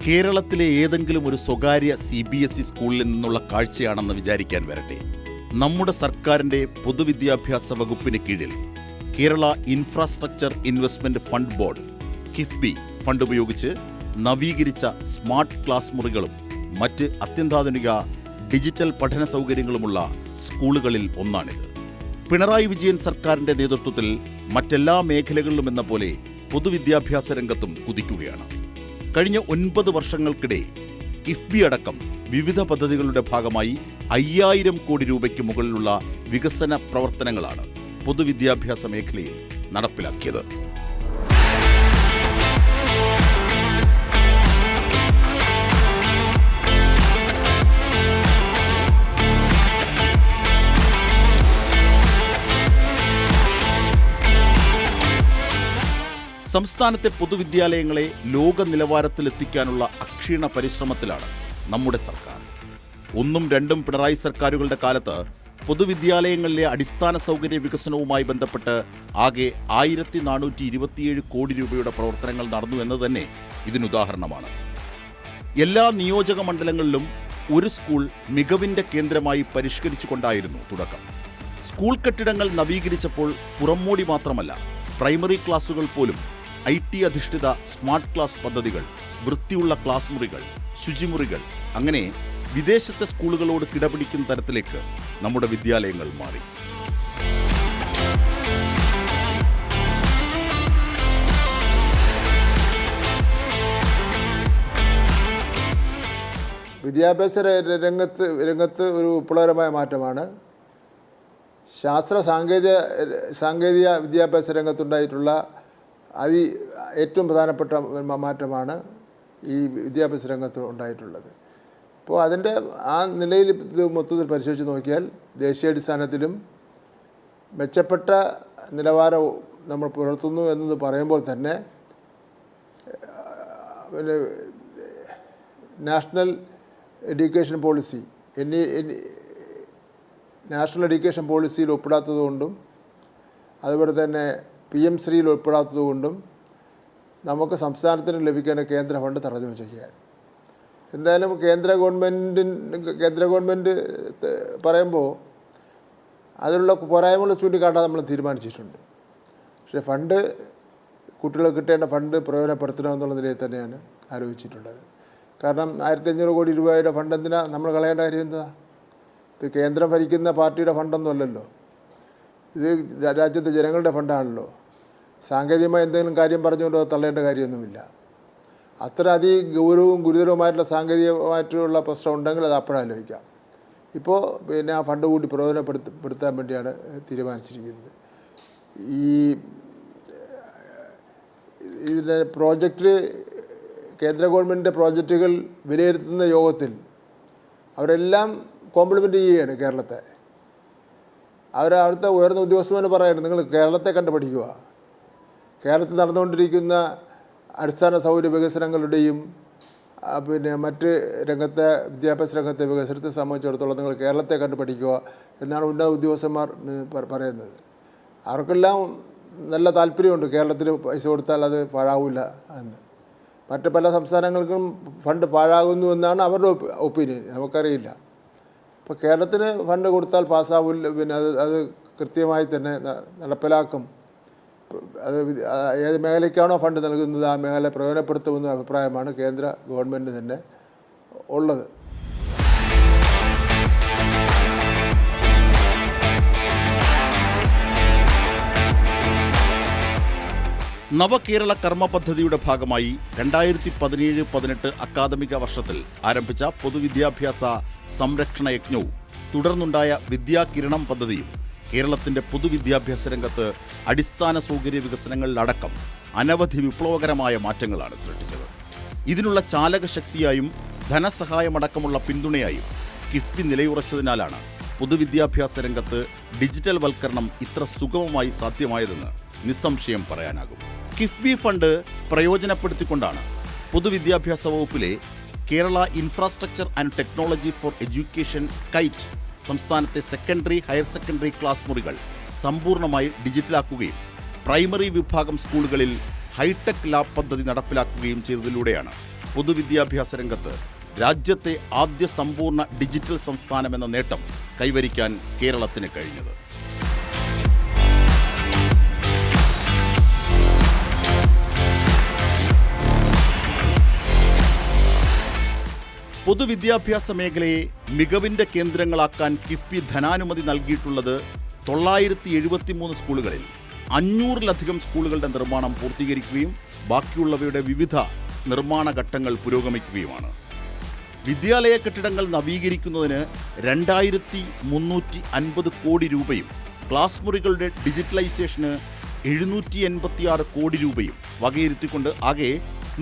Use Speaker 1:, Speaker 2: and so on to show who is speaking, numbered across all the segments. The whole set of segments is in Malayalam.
Speaker 1: കേരളത്തിലെ ഏതെങ്കിലും ഒരു സ്വകാര്യ CBSE സ്കൂളിൽ നിന്നുള്ള കാഴ്ചയാണെന്ന് വിചാരിക്കാൻ വരട്ടെ. നമ്മുടെ സർക്കാരിൻ്റെ പൊതുവിദ്യാഭ്യാസ വകുപ്പിന് കീഴിൽ Kerala infrastructure investment fund board KIIFB fund ഉപയോഗിച്ച് നവീകരിച്ച സ്മാർട്ട് ക്ലാസ് മുറികളും മറ്റ് അത്യന്താധുനിക ഡിജിറ്റൽ പഠന സൗകര്യങ്ങളുമുള്ള സ്കൂളുകളിൽ ഒന്നാണിത്. പിണറായി വിജയൻ സർക്കാരിൻ്റെ നേതൃത്വത്തിൽ മറ്റെല്ലാ മേഖലകളിലും എന്ന പോലെ പൊതുവിദ്യാഭ്യാസ രംഗത്തും കുതിക്കുകയാണ്. കഴിഞ്ഞ 9 വർഷങ്ങൾക്കിടെ കിഫ്ബി അടക്കം വിവിധ പദ്ധതികളുടെ ഭാഗമായി 5000 കോടി രൂപയ്ക്ക് മുകളിലുള്ള വികസന പ്രവർത്തനങ്ങളാണ് പൊതുവിദ്യാഭ്യാസ മേഖലയിൽ നടപ്പിലാക്കിയത്. സംസ്ഥാനത്തെ പൊതുവിദ്യാലയങ്ങളെ ലോക നിലവാരത്തിലെത്തിക്കാനുള്ള അക്ഷീണ പരിശ്രമത്തിലാണ് നമ്മുടെ സർക്കാർ. 1ഉം 2ഉം പിണറായി സർക്കാരുകളുടെ കാലത്ത് പൊതുവിദ്യാലയങ്ങളിലെ അടിസ്ഥാന സൗകര്യ വികസനവുമായി ബന്ധപ്പെട്ട് ആകെ 1427 കോടി രൂപയുടെ പ്രവർത്തനങ്ങൾ നടന്നു എന്ന് തന്നെ ഇതിനുദാഹരണമാണ്. എല്ലാ നിയോജക മണ്ഡലങ്ങളിലും ഒരു സ്കൂൾ മികവിൻ്റെ കേന്ദ്രമായി പരിഷ്കരിച്ചുകൊണ്ടായിരുന്നു തുടക്കം. സ്കൂൾ കെട്ടിടങ്ങൾ നവീകരിച്ചപ്പോൾ പുറമോടി മാത്രമല്ല, പ്രൈമറി ക്ലാസുകൾ പോലും IT അധിഷ്ഠിത സ്മാർട്ട് ക്ലാസ് പദ്ധതികൾ, വൃത്തിയുള്ള ക്ലാസ് മുറികൾ, ശുചിമുറികൾ, അങ്ങനെ വിദേശത്തെ സ്കൂളുകളോട് കിടപിടിക്കുന്ന തരത്തിലേക്ക് നമ്മുടെ വിദ്യാലയങ്ങൾ മാറി.
Speaker 2: വിദ്യാഭ്യാസ രംഗത്ത് ഒരു വിപ്ലവകരമായ മാറ്റമാണ് ശാസ്ത്ര സാങ്കേതിക വിദ്യാഭ്യാസ രംഗത്തുണ്ടായിട്ടുള്ള ഏറ്റവും പ്രധാനപ്പെട്ട മാറ്റമാണ് ഈ വിദ്യാഭ്യാസ രംഗത്ത് ഉണ്ടായിട്ടുള്ളത്. അപ്പോൾ അതിൻ്റെ ആ നിലയിൽ ഇത് മൊത്തത്തിൽ പരിശോധിച്ച് നോക്കിയാൽ ദേശീയാടിസ്ഥാനത്തിലും മെച്ചപ്പെട്ട നിലവാരം നമ്മൾ പുലർത്തുന്നു എന്നത് പറയുമ്പോൾ തന്നെ പിന്നെ national education policy national education പോളിസിയിൽ ഒപ്പിടാത്തതുകൊണ്ടും അതുപോലെ തന്നെ PM ശ്രീയിൽ ഉൾപ്പെടാത്തതുകൊണ്ടും നമുക്ക് സംസ്ഥാനത്തിന് ലഭിക്കേണ്ട കേന്ദ്ര ഫണ്ട് തടഞ്ഞു വച്ചിരിക്കുകയാണ്. എന്തായാലും കേന്ദ്ര ഗവൺമെൻറ് പറയുമ്പോൾ അതിലുള്ള പോരായ്മകൾ ചൂണ്ടിക്കാട്ടാൻ നമ്മൾ തീരുമാനിച്ചിട്ടുണ്ട്. പക്ഷേ ഫണ്ട് കുട്ടികൾക്ക് കിട്ടേണ്ട ഫണ്ട് പ്രയോജനപ്പെടുത്തണമെന്നുള്ള നിലയിൽ തന്നെയാണ് ആലോചിച്ചിട്ടുള്ളത്. കാരണം 1500 കോടി രൂപയുടെ ഫണ്ട് എന്തിനാ നമ്മൾ കളയേണ്ട കാര്യം എന്താ? ഇത് കേന്ദ്രം ഭരിക്കുന്ന പാർട്ടിയുടെ ഫണ്ടൊന്നും അല്ലല്ലോ, ഇത് രാജ്യത്തെ ജനങ്ങളുടെ ഫണ്ടാണല്ലോ. സാങ്കേതികമായി എന്തെങ്കിലും കാര്യം പറഞ്ഞുകൊണ്ട് തള്ളേണ്ട കാര്യമൊന്നുമില്ല. അത്ര ഗൗരവവും ഗുരുതരവുമായിട്ടുള്ള സാങ്കേതികമായിട്ടുള്ള പ്രശ്നം ഉണ്ടെങ്കിൽ അത് അപ്പോഴാലോചിക്കാം. ഇപ്പോൾ പിന്നെ ആ ഫണ്ട് കൂടി പ്രയോജനപ്പെടുത്താൻ വേണ്ടിയാണ് തീരുമാനിച്ചിരിക്കുന്നത്. ഇതിൻ്റെ പ്രോജക്റ്റ് കേന്ദ്ര ഗവൺമെൻറ്റിൻ്റെ പ്രോജക്റ്റുകൾ വിലയിരുത്തുന്ന യോഗത്തിൽ അവരെല്ലാം കോംപ്ലിമെൻ്റ് ചെയ്യുകയാണ് കേരളത്തെ. അവിടുത്തെ ഉയർന്ന ഉദ്യോഗസ്ഥന്മാർ പറയുന്നത് നിങ്ങൾ കേരളത്തെ കണ്ട് പഠിക്കുക. കേരളത്തിൽ നടന്നുകൊണ്ടിരിക്കുന്ന അടിസ്ഥാന സൗകര്യ വികസനങ്ങളുടെയും പിന്നെ മറ്റ് വിദ്യാഭ്യാസ രംഗത്തെ വികസനത്തെ സംബന്ധിച്ചിടത്തോളം നിങ്ങൾ കേരളത്തെ കണ്ട് പഠിക്കുക എന്നാണ് ഉന്നത ഉദ്യോഗസ്ഥന്മാർ പറയുന്നത്. അവർക്കെല്ലാം നല്ല താല്പര്യമുണ്ട് കേരളത്തിൽ പൈസ കൊടുത്താൽ അത് പാഴാവില്ല എന്ന്. മറ്റ് പല സംസ്ഥാനങ്ങൾക്കും ഫണ്ട് പാഴാകുന്നു എന്നാണ് അവരുടെ ഒപ്പീനിയൻ, നമുക്കറിയില്ല. ഇപ്പോൾ കേരളത്തിന് ഫണ്ട് കൊടുത്താൽ പാസ്സാവില്ല, പിന്നെ അത് കൃത്യമായി തന്നെ നടപ്പിലാക്കും. അത് ഏത് മേഖലയ്ക്കാണോ ഫണ്ട് നൽകുന്നത് ആ മേഖല പ്രയോജനപ്പെടുത്തുമെന്ന അഭിപ്രായമാണ് കേന്ദ്ര ഗവൺമെൻറ് തന്നെ ഉള്ളത്.
Speaker 1: നവകേരള കർമ്മ പദ്ധതിയുടെ ഭാഗമായി 2017-18 അക്കാദമിക വർഷത്തിൽ ആരംഭിച്ച പൊതുവിദ്യാഭ്യാസ സംരക്ഷണ യജ്ഞവും തുടർന്നുണ്ടായ വിദ്യാകിരണം പദ്ധതിയും കേരളത്തിൻ്റെ പൊതുവിദ്യാഭ്യാസ രംഗത്ത് അടിസ്ഥാന സൗകര്യ വികസനങ്ങളിലടക്കം അനവധി വിപ്ലവകരമായ മാറ്റങ്ങളാണ് സൃഷ്ടിച്ചത്. ഇതിനുള്ള ചാലകശക്തിയായും ധനസഹായമടക്കമുള്ള പിന്തുണയായും കിഫ്ബി നിലയുറച്ചതിനാലാണ് പൊതുവിദ്യാഭ്യാസ രംഗത്ത് ഡിജിറ്റൽ വൽക്കരണം ഇത്ര സുഗമമായി സാധ്യമായതെന്ന് നിസ്സംശയം പറയാനാകും. കിഫ്ബി ഫണ്ട് പ്രയോജനപ്പെടുത്തിക്കൊണ്ടാണ് പൊതുവിദ്യാഭ്യാസ വകുപ്പിലെ Kerala infrastructure and technology for education KITE സംസ്ഥാനത്തെ സെക്കൻഡറി, ഹയർ സെക്കൻഡറി ക്ലാസ് മുറികൾ സമ്പൂർണ്ണമായി ഡിജിറ്റലാക്കുകയും പ്രൈമറി വിഭാഗം സ്കൂളുകളിൽ ഹൈടെക് ലാബ് പദ്ധതി നടപ്പിലാക്കുകയും ചെയ്തതിലൂടെയാണ് പൊതുവിദ്യാഭ്യാസ രംഗത്ത് രാജ്യത്തെ ആദ്യ സമ്പൂർണ്ണ ഡിജിറ്റൽ സംസ്ഥാനമെന്ന നേട്ടം കൈവരിക്കാൻ കേരളത്തിന് കഴിഞ്ഞത്. പൊതുവിദ്യാഭ്യാസ മേഖലയെ മികവിൻ്റെ കേന്ദ്രങ്ങളാക്കാൻ കിഫ്ബി ധനാനുമതി നൽകിയിട്ടുള്ളത് 973 സ്കൂളുകളിൽ 500-ലധികം സ്കൂളുകളുടെ നിർമ്മാണം പൂർത്തീകരിക്കുകയും ബാക്കിയുള്ളവയുടെ വിവിധ നിർമ്മാണ ഘട്ടങ്ങൾ പുരോഗമിക്കുകയുമാണ്. വിദ്യാലയ കെട്ടിടങ്ങൾ നവീകരിക്കുന്നതിന് 2350 കോടി രൂപയും ക്ലാസ് മുറികളുടെ ഡിജിറ്റലൈസേഷന് 786 കോടി രൂപയും വകയിരുത്തിക്കൊണ്ട് ആകെ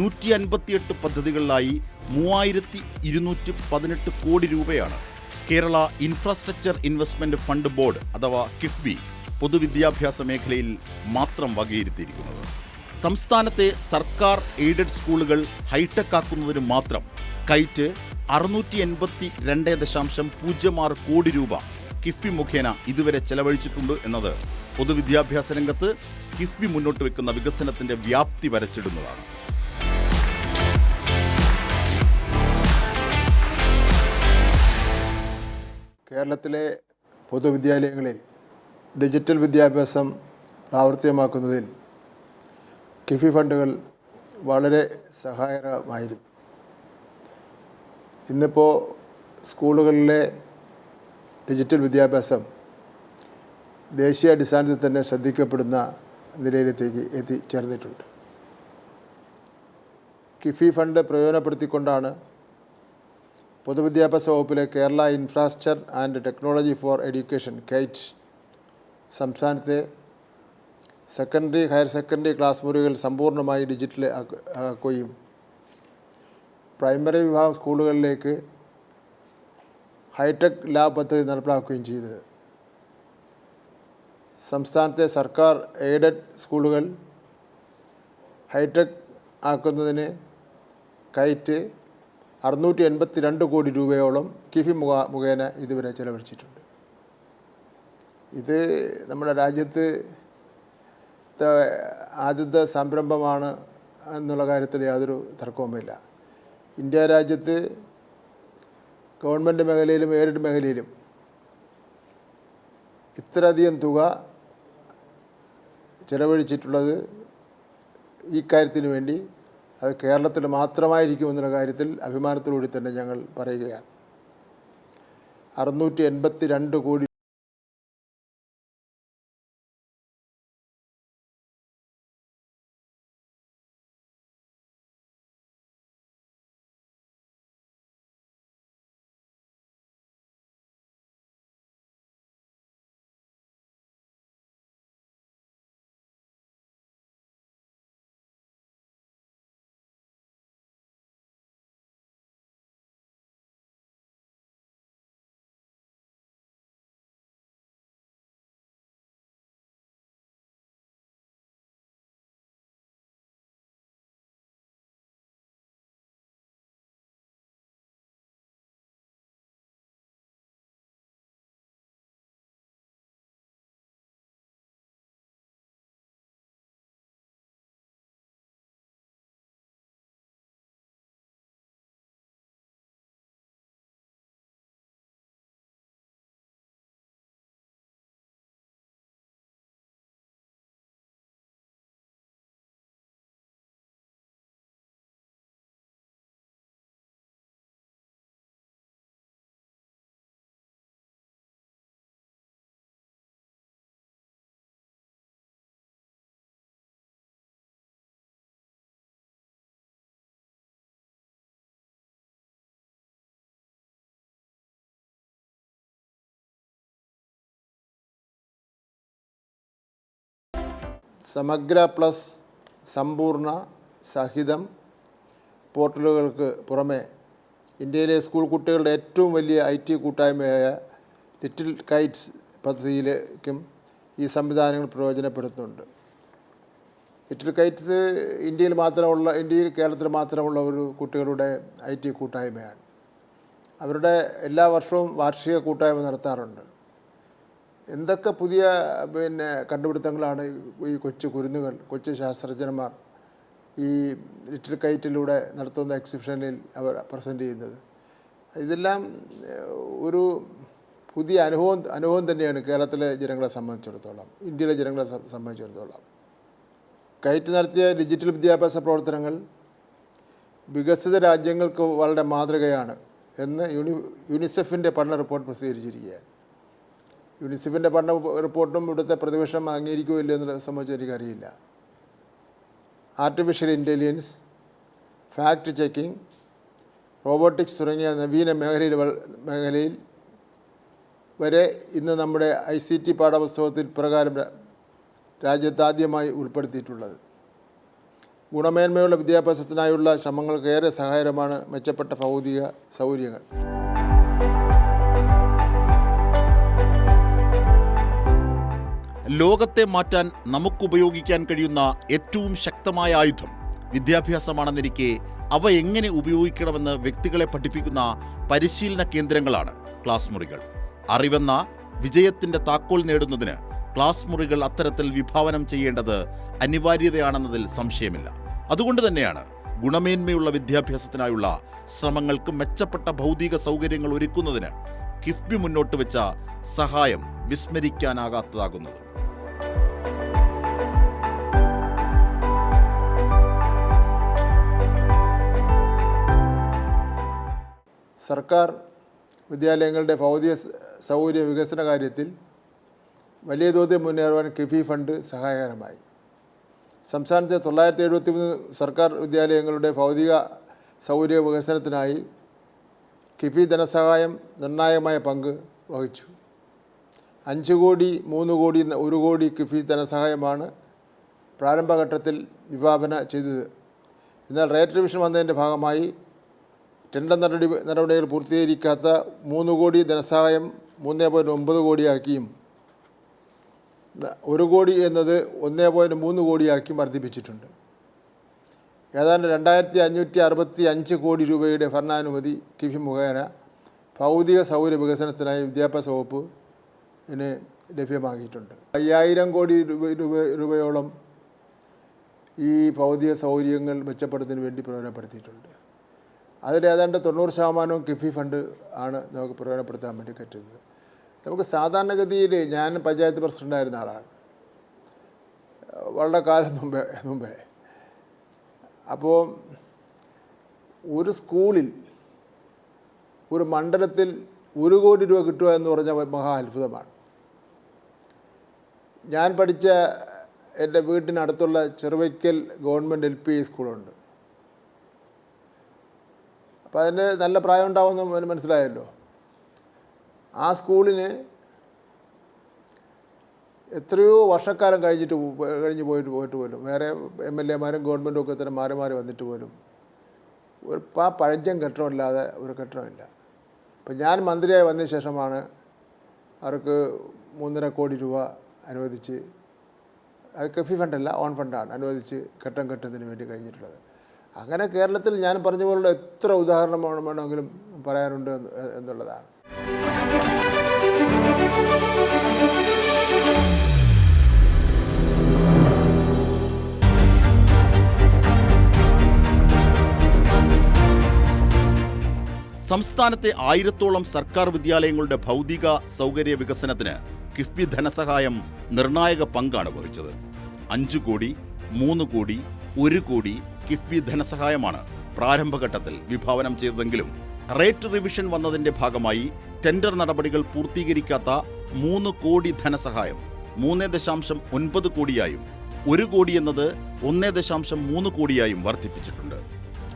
Speaker 1: 158 പദ്ധതികളിലായി 3218 കോടി രൂപയാണ് Kerala infrastructure investment fund board അഥവാ കിഫ്ബി പൊതുവിദ്യാഭ്യാസ മേഖലയിൽ മാത്രം വകയിരുത്തിയിരിക്കുന്നത്. സംസ്ഥാനത്തെ സർക്കാർ എയ്ഡഡ് സ്കൂളുകൾ ഹൈടെക് ആക്കുന്നതിന് മാത്രം കൈറ്റ് 682.06 കോടി രൂപ കിഫ്ബി മുഖേന ഇതുവരെ ചെലവഴിച്ചിട്ടുണ്ട് എന്നത് പൊതുവിദ്യാഭ്യാസ രംഗത്ത് കിഫ്ബി മുന്നോട്ട് വെക്കുന്ന വികസനത്തിൻ്റെ വ്യാപ്തി വരച്ചിടുന്നതാണ്.
Speaker 2: കേരളത്തിലെ പൊതുവിദ്യാലയങ്ങളിൽ ഡിജിറ്റൽ വിദ്യാഭ്യാസം പ്രാവർത്തികമാക്കുന്നതിൽ കിഫ്ബി ഫണ്ടുകൾ വളരെ സഹായകരമായിരുന്നു. ഇന്നിപ്പോൾ സ്കൂളുകളിലെ ഡിജിറ്റൽ വിദ്യാഭ്യാസം ദേശീയ അടിസ്ഥാനത്തിൽ തന്നെ ശ്രദ്ധിക്കപ്പെടുന്ന നിലയിലേക്ക് എത്തിച്ചേർന്നിട്ടുണ്ട്. കിഫ്ബി ഫണ്ട് പ്രയോജനപ്പെടുത്തിക്കൊണ്ടാണ് പൊതുവിദ്യാഭ്യാസ വകുപ്പിലെ Kerala infrastructure and technology for education KITE സംസ്ഥാനത്തെ സെക്കൻഡറി ഹയർ സെക്കൻഡറി ക്ലാസ് മുറികൾ സമ്പൂർണ്ണമായി ഡിജിറ്റൽ ആക്കുകയും പ്രൈമറി വിഭാഗം സ്കൂളുകളിലേക്ക് ഹൈടെക് ലാബ് പദ്ധതി നടപ്പിലാക്കുകയും ചെയ്തത്. സംസ്ഥാനത്തെ സർക്കാർ എയ്ഡഡ് സ്കൂളുകൾ ഹൈടെക് ആക്കുന്നതിന് കൈറ്റ് 682 കോടി രൂപയോളം കിഫ്ബി മുഖേന ഇതുവരെ ചെലവഴിച്ചിട്ടുണ്ട്. ഇത് നമ്മുടെ രാജ്യത്ത് ആദ്യത്തെ സംരംഭമാണ് എന്നുള്ള കാര്യത്തിൽ യാതൊരു തർക്കവുമില്ല. ഇന്ത്യ രാജ്യത്ത് ഗവൺമെൻറ് മേഖലയിലും എയ്ഡഡ് മേഖലയിലും ഇത്രയധികം തുക ചെലവഴിച്ചിട്ടുള്ളത് ഈ കാര്യത്തിന് വേണ്ടി അത് കേരളത്തിൽ മാത്രമായിരിക്കുമെന്നുള്ള കാര്യത്തിൽ അഭിമാനത്തോടുകൂടി തന്നെ ഞങ്ങൾ പറയുകയാണ്. 682 കോടി സമഗ്ര പ്ലസ് സമ്പൂർണ്ണ സഹിതം പോർട്ടലുകൾക്ക് പുറമെ ഇന്ത്യയിലെ സ്കൂൾ കുട്ടികളുടെ ഏറ്റവും വലിയ IT കൂട്ടായ്മയായ ലിറ്റിൽ കൈറ്റ്സ് പദ്ധതിയിലേക്കും ഈ സംവിധാനങ്ങൾ പ്രയോജനപ്പെടുത്തുന്നുണ്ട്. ലിറ്റിൽ കൈറ്റ്സ് ഇന്ത്യയിൽ കേരളത്തിൽ മാത്രമുള്ള ഒരു കുട്ടികളുടെ IT കൂട്ടായ്മയാണ്. അവരുടെ എല്ലാ വർഷവും വാർഷിക കൂട്ടായ്മ നടത്താറുണ്ട്. എന്തൊക്കെ പുതിയ കണ്ടുപിടുത്തങ്ങളാണ് ഈ കൊച്ചു കുരുന്നുകൾ, കൊച്ചു ശാസ്ത്രജ്ഞന്മാർ ഈ ലിറ്റിൽ കൈറ്റിലൂടെ നടത്തുന്ന എക്സിബിഷനിൽ അവർ പ്രസൻറ്റ് ചെയ്യുന്നത്. ഇതെല്ലാം ഒരു പുതിയ അനുഭവം തന്നെയാണ് കേരളത്തിലെ ജനങ്ങളെ സംബന്ധിച്ചിടത്തോളം, ഇന്ത്യയിലെ ജനങ്ങളെ സംബന്ധിച്ചിടത്തോളം. കൈറ്റ് നടത്തിയ ഡിജിറ്റൽ വിദ്യാഭ്യാസ പ്രവർത്തനങ്ങൾ വികസിത രാജ്യങ്ങൾക്ക് വളരെ മാതൃകയാണ് എന്ന് യുനിസെഫിൻ്റെ പഠന റിപ്പോർട്ട് പ്രസിദ്ധീകരിച്ചിരിക്കുകയാണ്. യുനിസെഫിൻ്റെ പഠന റിപ്പോർട്ടും ഇവിടുത്തെ പ്രതിപക്ഷം അംഗീകരിക്കുകയോ ഇല്ല എന്നുള്ളത് സംബന്ധിച്ച് എനിക്കറിയില്ല. Artificial intelligence, fact checking, robotics തുടങ്ങിയ നവീന മേഖലയിൽ വരെ ഇന്ന് നമ്മുടെ ICT പാഠപുസ്തകത്തിൽ പ്രകാരം രാജ്യത്താദ്യമായി ഉൾപ്പെടുത്തിയിട്ടുള്ളത്. ഗുണമേന്മയുള്ള വിദ്യാഭ്യാസത്തിനായുള്ള ശ്രമങ്ങൾക്ക് ഏറെ സഹായകരമാണ് മെച്ചപ്പെട്ട ഭൗതിക സൗകര്യങ്ങൾ.
Speaker 1: ലോകത്തെ മാറ്റാൻ നമുക്കുപയോഗിക്കാൻ കഴിയുന്ന ഏറ്റവും ശക്തമായ ആയുധം വിദ്യാഭ്യാസമാണെന്നിരിക്കെ അവ എങ്ങനെ ഉപയോഗിക്കണമെന്ന് വ്യക്തികളെ പഠിപ്പിക്കുന്ന പരിശീലന കേന്ദ്രങ്ങളാണ് ക്ലാസ് മുറികൾ. അറിവെന്ന വിജയത്തിൻ്റെ താക്കോൽ നേടുന്നതിന് ക്ലാസ് മുറികൾ അത്തരത്തിൽ വിഭാവനം ചെയ്യേണ്ടത് അനിവാര്യതയാണെന്നതിൽ സംശയമില്ല. അതുകൊണ്ട് തന്നെയാണ് ഗുണമേന്മയുള്ള വിദ്യാഭ്യാസത്തിനായുള്ള ശ്രമങ്ങൾക്ക് മെച്ചപ്പെട്ട ഭൗതിക സൗകര്യങ്ങൾ ഒരുക്കുന്നതിന് കിഫ്ബി മുന്നോട്ട് വെച്ച സഹായം വിസ്മരിക്കാനാകാത്തതാകുന്നത്.
Speaker 2: സർക്കാർ വിദ്യാലയങ്ങളുടെ ഭൗതിക സൗകര്യ വികസന കാര്യത്തിൽ വലിയ തോതിൽ മുന്നേറുവാൻ കിഫി ഫണ്ട് സഹായകരമായി. സംസ്ഥാനത്തെ 973 സർക്കാർ വിദ്യാലയങ്ങളുടെ ഭൗതിക സൗകര്യ വികസനത്തിനായി കിഫി ധനസഹായം നിർണായകമായ പങ്ക് വഹിച്ചു. 5 കോടി, 3 കോടി, 1 കോടി കിഫി ധനസഹായമാണ് പ്രാരംഭഘട്ടത്തിൽ വിഭാവന ചെയ്തത്. എന്നാൽ റേറ്റ് റിവിഷൻ വന്നതിൻ്റെ ഭാഗമായി ടെൻഡർ നടപടികൾ പൂർത്തീകരിക്കാത്ത 3 കോടി ധനസഹായം 3.9 കോടിയാക്കിയും 1 കോടി എന്നത് 1.3 കോടിയാക്കിയും വർദ്ധിപ്പിച്ചിട്ടുണ്ട്. ഏതാണ്ട് 2565 കോടി രൂപയുടെ ഭരണാനുമതി കിഫി മുഖേന ഭൗതിക സൗകര്യ വികസനത്തിനായി വിദ്യാഭ്യാസ വകുപ്പിന് ലഭ്യമാക്കിയിട്ടുണ്ട്. 5000 കോടി രൂപയോളം ഈ ഭൗതിക സൗകര്യങ്ങൾ മെച്ചപ്പെടുത്തുന്നതിന് വേണ്ടി പ്രയോജനപ്പെടുത്തിയിട്ടുണ്ട്. അതിൽ ഏതാണ്ട് 90% കിഫി ഫണ്ട് ആണ് നമുക്ക് പ്രയോജനപ്പെടുത്താൻ വേണ്ടി പറ്റുന്നത്. നമുക്ക് സാധാരണഗതിയിൽ, ഞാൻ പഞ്ചായത്ത് പ്രസിഡൻ്റായിരുന്ന ആളാണ് വളരെ കാലം മുമ്പേ. അപ്പോൾ ഒരു സ്കൂളിൽ, ഒരു മണ്ഡലത്തിൽ 1 കോടി രൂപ കിട്ടുക എന്ന് പറഞ്ഞാൽ മഹാ അത്ഭുതമാണ്. ഞാൻ പഠിച്ച എൻ്റെ വീട്ടിനടുത്തുള്ള ചെറുവയ്ക്കൽ ഗവൺമെൻറ് LP സ്കൂളുണ്ട്. അപ്പോൾ അതിന് നല്ല പ്രായം ഉണ്ടാവുമെന്ന് മനസ്സിലായല്ലോ. ആ സ്കൂളിന് എത്രയോ വർഷക്കാലം കഴിഞ്ഞ് പോയിട്ട് പോലും വേറെ MLA-മാരും ഗവൺമെൻറ്റും ഒക്കെ തന്നെ മാറി വന്നിട്ട് പോലും ഒരു പഴഞ്ചൻ കെട്ടിടമില്ലാതെ ഒരു കെട്ടിടമില്ല. അപ്പം ഞാൻ മന്ത്രിയായി വന്നതിന് ശേഷമാണ് അവർക്ക് 3.5 കോടി രൂപ അനുവദിച്ച്, അത് കിഫി ഫണ്ടല്ല, ഓൺ ഫണ്ടാണ്, അനുവദിച്ച് കെട്ടിടം കെട്ടുന്നതിന് വേണ്ടി കഴിഞ്ഞിട്ടുള്ളത്. അങ്ങനെ കേരളത്തിൽ ഞാൻ പറഞ്ഞ പോലുള്ള എത്ര ഉദാഹരണം വേണമെങ്കിലും പറയാനുണ്ട് എന്നുള്ളതാണ്.
Speaker 1: സംസ്ഥാനത്തെ 1000-ഓളം സർക്കാർ വിദ്യാലയങ്ങളുടെ ഭൗതിക സൗകര്യ വികസനത്തിന് കിഫ്ബി ധനസഹായം നിർണായക പങ്കാണ് വഹിച്ചത്. 5 കോടി, 3 കോടി, 1 കോടി കിഫ്ബി ധനസഹായമാണ് പ്രാരംഭഘട്ടത്തിൽ വിഭാവനം ചെയ്തതെങ്കിലും റേറ്റ് റിവിഷൻ വന്നതിന്റെ ഭാഗമായി ടെൻഡർ നടപടികൾ പൂർത്തീകരിക്കാത്ത 3 കോടി ധനസഹായം 3.9 കോടിയായും 1 കോടി എന്നത് 1.3 കോടിയായും വർദ്ധിപ്പിച്ചിട്ടുണ്ട്.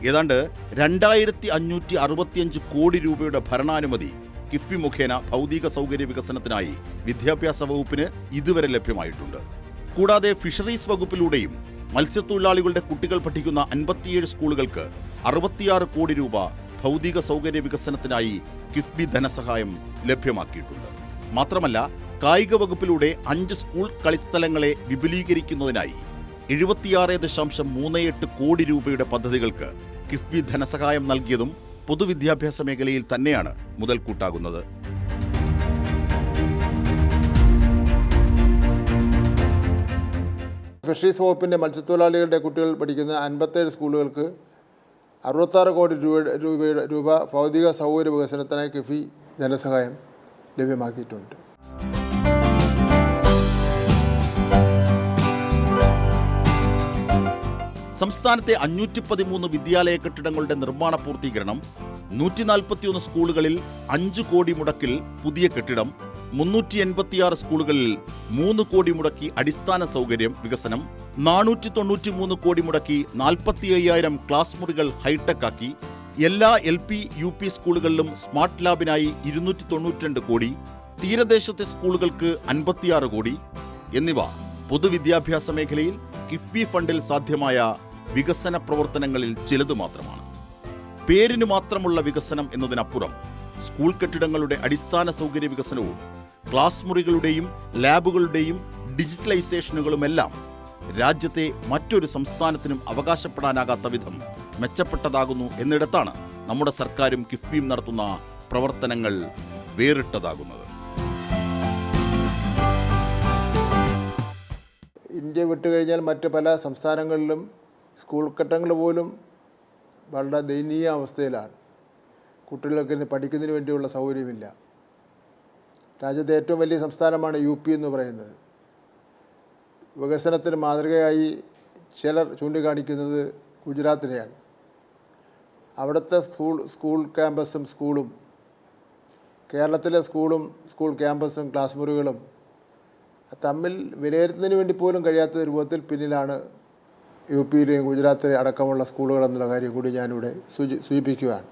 Speaker 1: ഏതാണ്ട് 2565 കോടി രൂപയുടെ ഭരണാനുമതി കിഫ്ബി മുഖേന ഭൗതിക സൗകര്യ വികസനത്തിനായി വിദ്യാഭ്യാസ വകുപ്പിന് ഇതുവരെ ലഭ്യമായിട്ടുണ്ട്. കൂടാതെ ഫിഷറീസ് വകുപ്പിലൂടെയും മത്സ്യത്തൊഴിലാളികളുടെ കുട്ടികൾ പഠിക്കുന്ന 57 സ്കൂളുകൾക്ക് 66 കോടി രൂപ ഭൗതിക സൗകര്യ വികസനത്തിനായി കിഫ്ബി ധനസഹായം ലഭ്യമാക്കിയിട്ടുണ്ട്. മാത്രമല്ല, കായിക വകുപ്പിലൂടെ 5 സ്കൂൾ കളിസ്ഥലങ്ങളെ വിപുലീകരിക്കുന്നതിനായി 76.38 കോടി രൂപയുടെ പദ്ധതികൾക്ക് കിഫ്ബി ധനസഹായം നൽകിയതും പൊതുവിദ്യാഭ്യാസ മേഖലയിൽ തന്നെയാണ് മുതൽക്കൂട്ടാകുന്നത്.
Speaker 2: ഫിഷറീസ് വകുപ്പിൻ്റെ മത്സ്യത്തൊഴിലാളികളുടെ കുട്ടികൾ പഠിക്കുന്ന 57 സ്കൂളുകൾക്ക് 66 കോടി രൂപ ഭൗതിക സൗകര്യ വികസനത്തിനായി കിഫി ധനസഹായം ലഭ്യമാക്കിയിട്ടുണ്ട്.
Speaker 1: സംസ്ഥാനത്തെ 513 വിദ്യാലയ കെട്ടിടങ്ങളുടെ നിർമ്മാണ പൂർത്തീകരണം, 141 സ്കൂളുകളിൽ 5 കോടി മുടക്കിൽ പുതിയ കെട്ടിടം, 386 സ്കൂളുകളിൽ 3 കോടി മുടക്കി അടിസ്ഥാന സൗകര്യം വികസനം, 493 കോടി മുടക്കി 45,000 ക്ലാസ് മുറികൾ ഹൈടെക് ആക്കി, എല്ലാ LP UP സ്കൂളുകളിലും സ്മാർട്ട് ലാബിനായി 292 കോടി, തീരദേശത്തെ സ്കൂളുകൾക്ക് 56 കോടി എന്നിവ പൊതുവിദ്യാഭ്യാസ മേഖലയിൽ കിഫ്ബി ഫണ്ടിൽ സാധ്യമായ വികസന പ്രവർത്തനങ്ങളിൽ ചിലത് മാത്രമാണ്. പേരിന് മാത്രമുള്ള വികസനം എന്നതിനപ്പുറം സ്കൂൾ കെട്ടിടങ്ങളുടെ അടിസ്ഥാന സൗകര്യ വികസനവും ക്ലാസ് മുറികളുടെയും ലാബുകളുടെയും ഡിജിറ്റലൈസേഷനുകളുമെല്ലാം രാജ്യത്തെ മറ്റൊരു സംസ്ഥാനത്തിനും അവകാശപ്പെടാനാകാത്ത വിധം മെച്ചപ്പെട്ടതാകുന്നു എന്നിടത്താണ് നമ്മുടെ സർക്കാരും കിഫ്ബിയും നടത്തുന്ന പ്രവർത്തനങ്ങൾ വേറിട്ടതാകുന്നത്.
Speaker 2: ഇന്ത്യ വിട്ടുകഴിഞ്ഞാൽ മറ്റ് പല സംസ്ഥാനങ്ങളിലും സ്കൂൾ കെട്ടിടങ്ങൾ പോലും വളരെ ദയനീയ അവസ്ഥയിലാണ്. കുട്ടികൾക്ക് ഇന്ന് പഠിക്കുന്നതിന് വേണ്ടിയുള്ള സൗകര്യമില്ല. രാജ്യത്തെ ഏറ്റവും വലിയ സംസ്ഥാനമാണ് UP എന്ന് പറയുന്നത്. വികസനത്തിന് മാതൃകയായി ചിലർ ചൂണ്ടിക്കാണിക്കുന്നത് ഗുജറാത്തിനെയാണ്. അവിടുത്തെ സ്കൂൾ ക്യാമ്പസും സ്കൂളും കേരളത്തിലെ സ്കൂൾ ക്യാമ്പസും ക്ലാസ് മുറികളും തമ്മിൽ വിലയിരുത്തുന്നതിന് വേണ്ടി പോലും കഴിയാത്ത രൂപത്തിൽ പിന്നിലാണ് UPയിലെയും ഗുജറാത്തിലെ അടക്കമുള്ള സ്കൂളുകൾ എന്നുള്ള കാര്യം കൂടി ഞാനിവിടെ സൂചിപ്പിക്കുകയാണ്.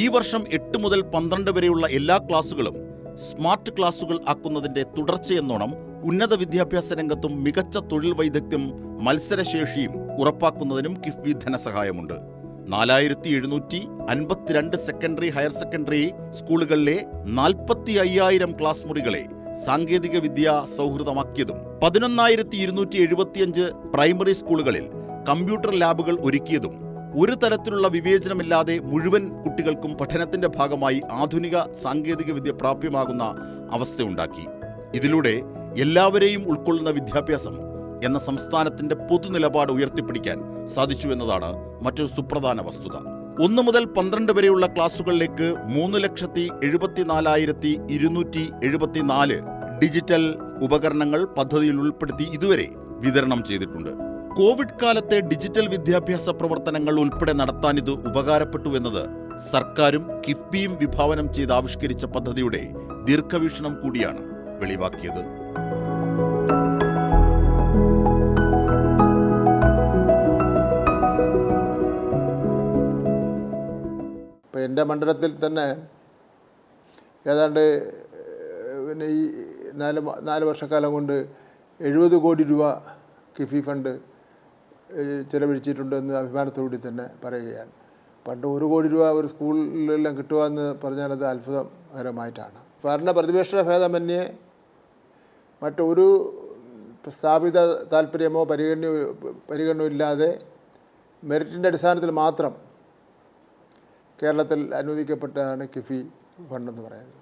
Speaker 1: ഈ വർഷം 8 മുതൽ 12 വരെയുള്ള എല്ലാ ക്ലാസുകളും സ്മാർട്ട് ക്ലാസുകൾ ആക്കുന്നതിന്റെ തുടർച്ചയെന്നോണം ഉന്നത വിദ്യാഭ്യാസ രംഗത്തും മികച്ച തൊഴിൽ വൈദഗ്ധ്യം മത്സരശേഷിയും ഉറപ്പാക്കുന്നതിനും കിഫ്ബി ധനസഹായമുണ്ട്. 4752 സെക്കൻഡറി ഹയർ സെക്കൻഡറി സ്കൂളുകളിലെ 45,000 ക്ലാസ് മുറികളെ സാങ്കേതിക വിദ്യാ സൗഹൃദമാക്കിയതും 11,275 പ്രൈമറി സ്കൂളുകളിൽ കമ്പ്യൂട്ടർ ലാബുകൾ ഒരുക്കിയതും ഒരു തരത്തിലുള്ള വിവേചനമില്ലാതെ മുഴുവൻ കുട്ടികൾക്കും പഠനത്തിന്റെ ഭാഗമായി ആധുനിക സാങ്കേതിക വിദ്യ പ്രാപ്യമാകുന്ന അവസ്ഥയുണ്ടാക്കി. ഇതിലൂടെ എല്ലാവരെയും ഉൾക്കൊള്ളുന്ന വിദ്യാഭ്യാസം എന്ന സംസ്ഥാനത്തിന്റെ പൊതുനിലപാട് ഉയർത്തിപ്പിടിക്കാൻ സാധിച്ചു എന്നതാണ് മറ്റൊരു സുപ്രധാന വസ്തുത. 1 മുതൽ 12 വരെയുള്ള ക്ലാസുകളിലേക്ക് 3,74,274 ഡിജിറ്റൽ ഉപകരണങ്ങൾ പദ്ധതിയിൽ ഉൾപ്പെടുത്തി ഇതുവരെ വിതരണം ചെയ്തിട്ടുണ്ട്. കോവിഡ് കാലത്തെ ഡിജിറ്റൽ വിദ്യാഭ്യാസ പ്രവർത്തനങ്ങൾ ഉൾപ്പെടെ നടത്താൻ ഇത് ഉപകാരപ്പെട്ടു എന്നത് സർക്കാരും കിഫ്ബിയും വിഭാവനം ചെയ്ത് ആവിഷ്കരിച്ച പദ്ധതിയുടെ ദീർഘവീക്ഷണം കൂടിയാണ് വെളിവാക്കിയത്.
Speaker 2: ഇപ്പോൾ എൻ്റെ മണ്ഡലത്തിൽ തന്നെ ഏതാണ്ട് പിന്നെ ഈ 4 വർഷക്കാലം കൊണ്ട് 70 കോടി രൂപ കിഫ്ബി ഫണ്ട് ചിലവഴിച്ചിട്ടുണ്ടെന്ന് അഭിമാനത്തോടുകൂടി തന്നെ പറയുകയാണ്. പണ്ട് 1 കോടി രൂപ ഒരു സ്കൂളിലെല്ലാം കിട്ടുക എന്ന് പറഞ്ഞാൽ അത് അത്ഭുതകരമായിട്ടാണ്. ഭരണ പ്രതിപക്ഷ ഭേദമന്യേ മറ്റൊരു സ്ഥാപിത താല്പര്യമോ പരിഗണനയോ ഇല്ലാതെ മെറിറ്റിൻ്റെ അടിസ്ഥാനത്തിൽ മാത്രം കേരളത്തിൽ അനുവദിക്കപ്പെട്ടതാണ് കിഫ്ബി ഫണ്ടെന്ന് പറയുന്നത്.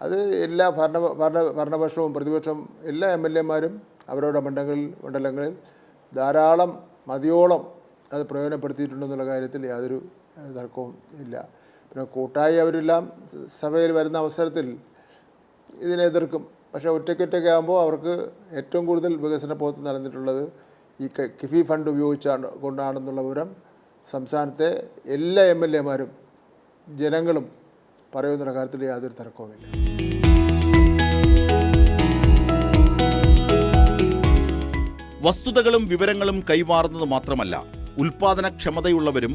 Speaker 2: അത് എല്ലാ ഭരണപക്ഷവും പ്രതിപക്ഷവും എല്ലാ MLA-മാരും അവരവരുടെ മണ്ഡലങ്ങളിൽ ധാരാളം മതിയോളം അത് പ്രയോജനപ്പെടുത്തിയിട്ടുണ്ടെന്നുള്ള കാര്യത്തിൽ യാതൊരു തർക്കവും ഇല്ല. പിന്നെ കൂട്ടായി അവരെല്ലാം സഭയിൽ വരുന്ന അവസരത്തിൽ ഇതിനെ എതിർക്കും. പക്ഷേ ഒറ്റയ്ക്കൊറ്റയ്ക്ക് ആകുമ്പോൾ അവർക്ക് ഏറ്റവും കൂടുതൽ വികസന പ്രവർത്തനം നടന്നിട്ടുള്ളത് ഈ കിഫ്ബി ഫണ്ട് കൊണ്ടാണെന്നുള്ള വിവരം സംസ്ഥാനത്തെ എല്ലാ MLA-മാരും ജനങ്ങളും പറയുന്ന കാര്യത്തിൽ യാതൊരു തർക്കവുമില്ല.
Speaker 1: വസ്തുതകളും വിവരങ്ങളും കൈമാറുന്നത് മാത്രമല്ല, ഉൽപാദനക്ഷമതയുള്ളവരും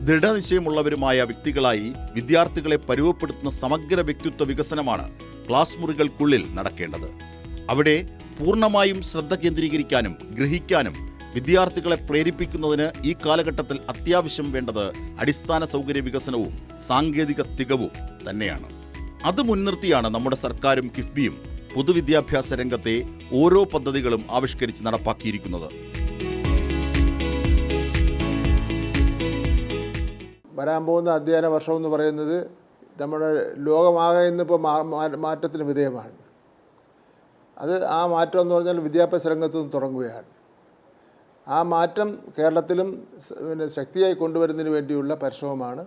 Speaker 1: ദൃഢനിശ്ചയമുള്ളവരുമായ വ്യക്തികളായി വിദ്യാർത്ഥികളെ പരുവപ്പെടുത്തുന്ന സമഗ്ര വ്യക്തിത്വ വികസനമാണ് ക്ലാസ് മുറികൾക്കുള്ളിൽ നടക്കേണ്ടത്. അവിടെ പൂർണ്ണമായും ശ്രദ്ധ കേന്ദ്രീകരിക്കാനും ഗ്രഹിക്കാനും വിദ്യാർത്ഥികളെ പ്രേരിപ്പിക്കുന്നതിന് ഈ കാലഘട്ടത്തിൽ അത്യാവശ്യം വേണ്ടത് അടിസ്ഥാന സൗകര്യ വികസനവും സാങ്കേതിക തികവും തന്നെയാണ്. അത് മുൻനിർത്തിയാണ് നമ്മുടെ സർക്കാരും കിഫ്ബിയും പൊതുവിദ്യാഭ്യാസ രംഗത്തെ ഓരോ പദ്ധതികളും ആവിഷ്കരിച്ച് നടപ്പാക്കിയിരിക്കുന്നത്.
Speaker 2: വരാൻ പോകുന്ന അധ്യയന വർഷം എന്ന് പറയുന്നത് നമ്മുടെ ലോകമാകെ ഇന്നിപ്പോൾ മാറ്റത്തിന് വിധേയമാണ്. അത് ആ മാറ്റം എന്ന് പറഞ്ഞാൽ വിദ്യാഭ്യാസ രംഗത്ത് നിന്ന് തുടങ്ങുകയാണ്. ആ മാറ്റം കേരളത്തിലും ശക്തിയായി കൊണ്ടുവരുന്നതിന് വേണ്ടിയുള്ള പരിശ്രമമാണ്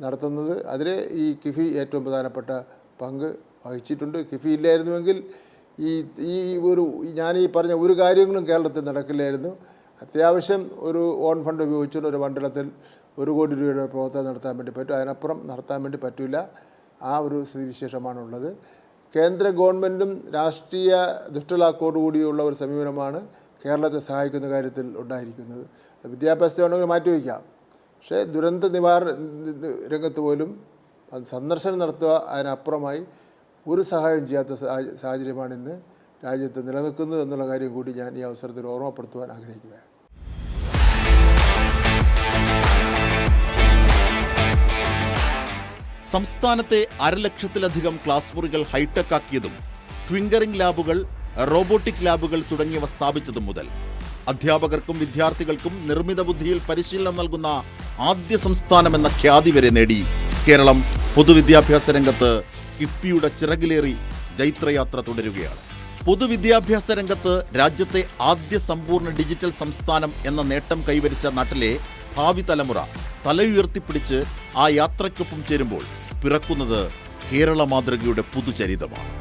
Speaker 2: നടത്തുന്നത്. അതിൽ ഈ കിഫി ഏറ്റവും പ്രധാനപ്പെട്ട പങ്ക് വഹിച്ചിട്ടുണ്ട്. കിഫി ഇല്ലായിരുന്നുവെങ്കിൽ ഞാൻ പറഞ്ഞ ഒരു കാര്യങ്ങളും കേരളത്തിൽ നടക്കില്ലായിരുന്നു. അത്യാവശ്യം ഒരു ഓൺ ഫണ്ട് ഉപയോഗിച്ചുകൊണ്ട് ഒരു മണ്ഡലത്തിൽ 1 കോടി രൂപയുടെ പ്രവർത്തനം നടത്താൻ വേണ്ടി പറ്റും. അതിനപ്പുറം നടത്താൻ വേണ്ടി പറ്റില്ല. ആ ഒരു സ്ഥിതിവിശേഷമാണുള്ളത്. കേന്ദ്ര ഗവൺമെൻറ്റും രാഷ്ട്രീയ ദുഷ്ടലാക്കോടുകൂടിയുള്ള ഒരു സമീപനമാണ് കേരളത്തെ സഹായിക്കുന്ന കാര്യത്തിൽ ഉണ്ടായിരിക്കുന്നത്. വിദ്യാഭ്യാസത്തെ വേണമെങ്കിൽ മാറ്റിവെക്കാം, പക്ഷേ ദുരന്ത നിവാരണ രംഗത്ത് പോലും അത് സന്ദർശനം നടത്തുക, അതിനപ്പുറമായി ഒരു സഹായം ചെയ്യാത്ത സാഹചര്യമാണ് ഇന്ന് രാജ്യത്ത് നിലനിൽക്കുന്നത് എന്നുള്ള കാര്യം കൂടി ഞാൻ ഈ അവസരത്തിൽ ഓർമ്മപ്പെടുത്തുവാൻ ആഗ്രഹിക്കുകയാണ്.
Speaker 1: സംസ്ഥാനത്തെ 1,00,000-ലധികം ക്ലാസ് മുറികൾ ഹൈടെക് ആക്കിയതും ട്വിങ്കറിംഗ് ലാബുകൾ, റോബോട്ടിക് ലാബുകൾ തുടങ്ങിയവ സ്ഥാപിച്ചതും മുതൽ അധ്യാപകർക്കും വിദ്യാർത്ഥികൾക്കും നിർമ്മിത ബുദ്ധിയിൽ പരിശീലനം നൽകുന്ന ആദ്യ സംസ്ഥാനമെന്ന ഖ്യാതി വരെ നേടി കേരളം പൊതുവിദ്യാഭ്യാസ രംഗത്ത് കിഫ്ബിയുടെ ചിറകിലേറി ജൈത്രയാത്ര തുടരുകയാണ്. പൊതുവിദ്യാഭ്യാസ രംഗത്ത് രാജ്യത്തെ ആദ്യ സമ്പൂർണ്ണ ഡിജിറ്റൽ സംസ്ഥാനം എന്ന നേട്ടം കൈവരിച്ച നാട്ടിലെ ഭാവി തലമുറ തലയുയർത്തിപ്പിടിച്ച് ആ യാത്രയ്ക്കൊപ്പം ചേരുമ്പോൾ പിറക്കുന്നത് കേരള മാതൃകയുടെ പുതുചരിതമാണ്.